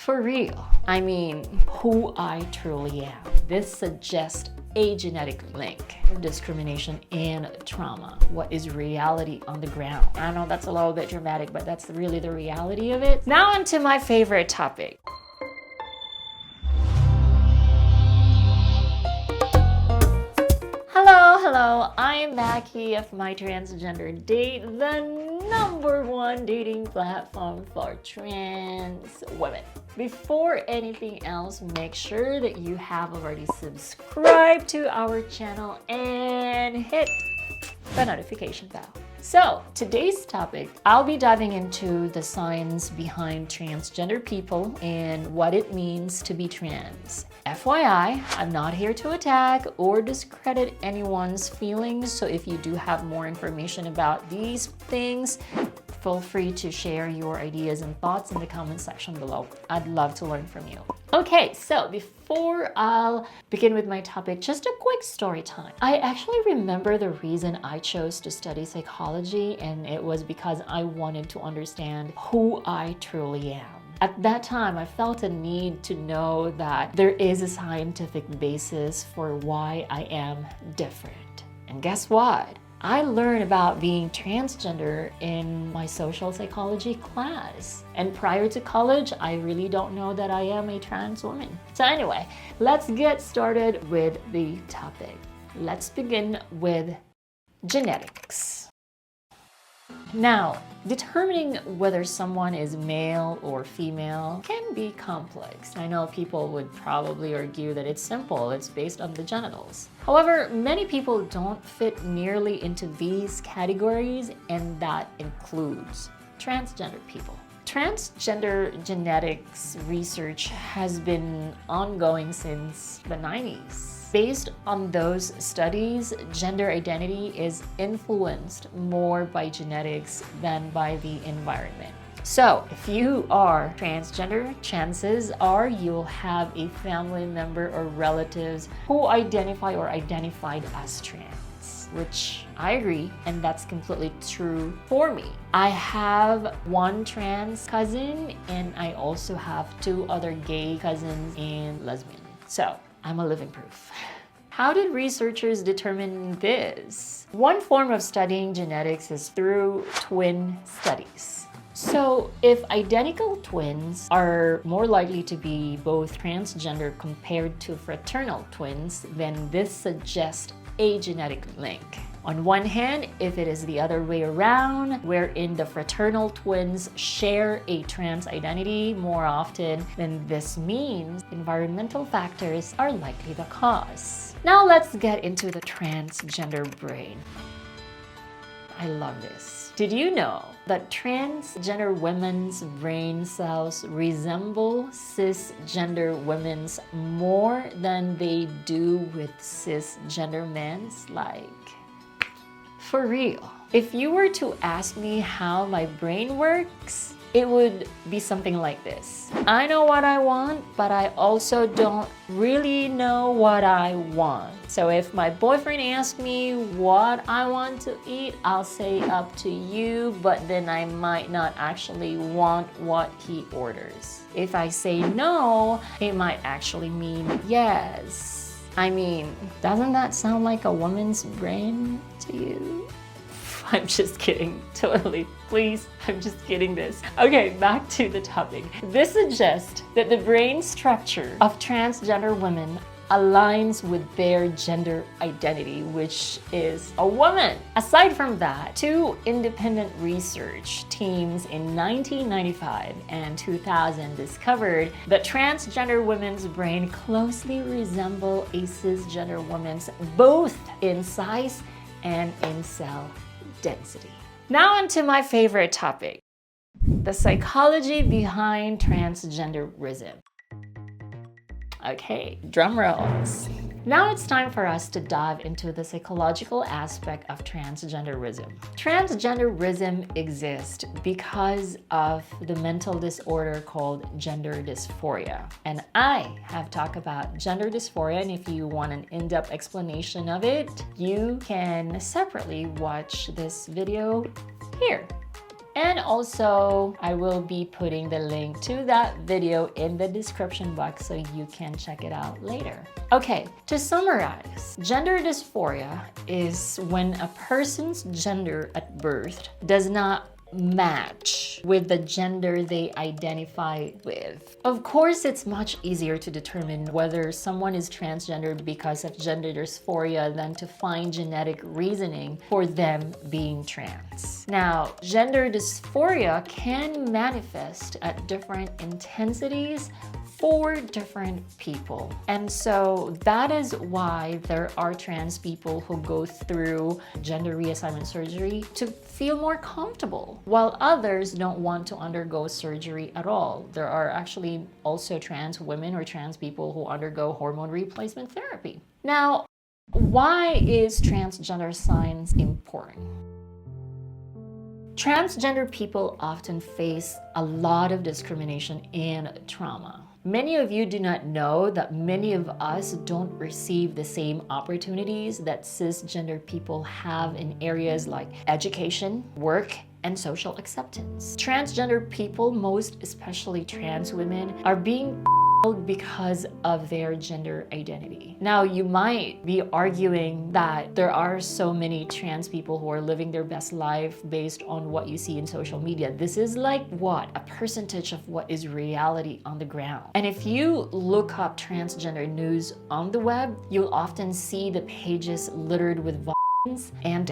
For real. I mean, who I truly am. This suggests a genetic link, discrimination and trauma. What is reality on the ground? I know that's a little bit dramatic, but that's really the reality of it. Now onto my favorite topic. Hello, I'm Mackie of My Transgender Date, the #1 dating platform for trans women. Before anything else, make sure that you have already subscribed to our channel and hit the notification bell. So, today's topic, I'll be diving into the science behind transgender people and what it means to be trans. FYI, I'm not here to attack or discredit anyone's feelings, so if you do have more information about these things, feel free to share your ideas and thoughts in the comment section below. I'd love to learn from you. Okay, so before I'll begin with my topic, just a quick story time. I actually remember the reason I chose to study psychology, and it was because I wanted to understand who I truly am. At that time, I felt a need to know that there is a scientific basis for why I am different. And guess what? I learned about being transgender in my social psychology class. And prior to college, I really don't know that I am a trans woman. So anyway, let's get started with the topic. Let's begin with genetics. Now, determining whether someone is male or female can be complex. I know people would probably argue that it's simple, it's based on the genitals. However, many people don't fit nearly into these categories, and that includes transgender people. Transgender genetics research has been ongoing since the 90s. Based on those studies, gender identity is influenced more by genetics than by the environment. So, if you are transgender, chances are you'll have a family member or relatives who identify or identified as trans, which I agree, and that's completely true for me. I have one trans cousin, and I also have 2 other gay cousins and lesbian. So, I'm a living proof. How did researchers determine this? One form of studying genetics is through twin studies. So, if identical twins are more likely to be both transgender compared to fraternal twins, then this suggests a genetic link. On one hand, if it is the other way around, wherein the fraternal twins share a trans identity more often, then this means environmental factors are likely the cause. Now let's get into the transgender brain. I love this. Did you know that transgender women's brain cells resemble cisgender women's more than they do with cisgender men's? Like, for real. If you were to ask me how my brain works, it would be something like this. I know what I want, but I also don't really know what I want. So if my boyfriend asks me what I want to eat, I'll say up to you, but then I might not actually want what he orders. If I say no, it might actually mean yes. I mean, doesn't that sound like a woman's brain to you? I'm just kidding, totally. Please, I'm just kidding this. Okay, back to the topic. This suggests that the brain structure of transgender women aligns with their gender identity, which is a woman. Aside from that, 2 independent research teams in 1995 and 2000 discovered that transgender women's brain closely resemble a cisgender woman's, both in size and in cell density. Now onto my favorite topic, the psychology behind transgenderism. Okay, drum rolls. Now it's time for us to dive into the psychological aspect of transgenderism. Transgenderism exists because of the mental disorder called gender dysphoria. And I have talked about gender dysphoria, and if you want an in-depth explanation of it, you can separately watch this video here. And also, I will be putting the link to that video in the description box so you can check it out later. Okay, to summarize, gender dysphoria is when a person's gender at birth does not match with the gender they identify with. Of course, it's much easier to determine whether someone is transgender because of gender dysphoria than to find genetic reasoning for them being trans. Now, gender dysphoria can manifest at different intensities for different people. And so that is why there are trans people who go through gender reassignment surgery to feel more comfortable, while others don't want to undergo surgery at all. There are actually also trans women or trans people who undergo hormone replacement therapy. Now, why is transgender science important? Transgender people often face a lot of discrimination and trauma. Many of you do not know that many of us don't receive the same opportunities that cisgender people have in areas like education, work, and social acceptance. Transgender people, most especially trans women, are being because of their gender identity. Now, you might be arguing that there are so many trans people who are living their best life based on what you see in social media. This is like what? A percentage of what is reality on the ground. And if you look up transgender news on the web, you'll often see the pages littered with violence and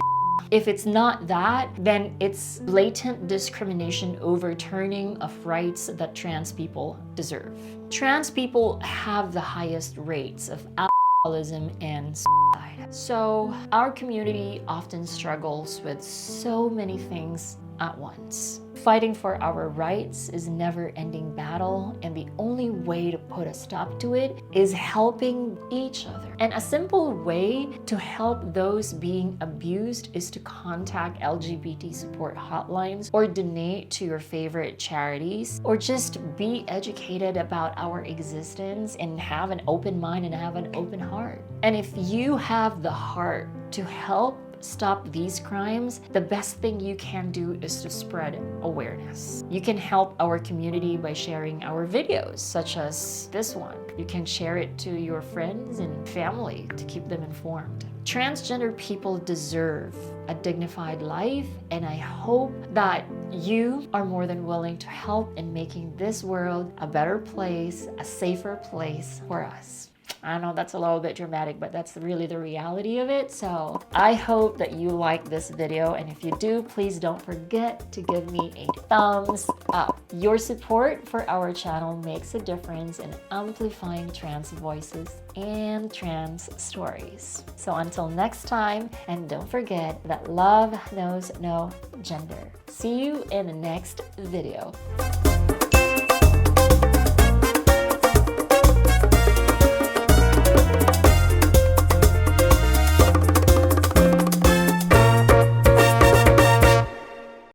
if it's not that, then it's blatant discrimination overturning of rights that trans people deserve. Trans people have the highest rates of alcoholism and suicide. So our community often struggles with so many things at once. Fighting for our rights is a never-ending battle, and the only way to put a stop to it is helping each other. And a simple way to help those being abused is to contact LGBT support hotlines or donate to your favorite charities, or just be educated about our existence and have an open mind and have an open heart. And if you have the heart to help stop these crimes, the best thing you can do is to spread awareness. You can help our community by sharing our videos, such as this one. You can share it to your friends and family to keep them informed. Transgender people deserve a dignified life, and I hope that you are more than willing to help in making this world a better place, a safer place for us. I know that's a little bit dramatic, but that's really the reality of it. So I hope that you like this video, and if you do, please don't forget to give me a thumbs up. Your support for our channel makes a difference in amplifying trans voices and trans stories. So until next time, and don't forget that love knows no gender. See you in the next video.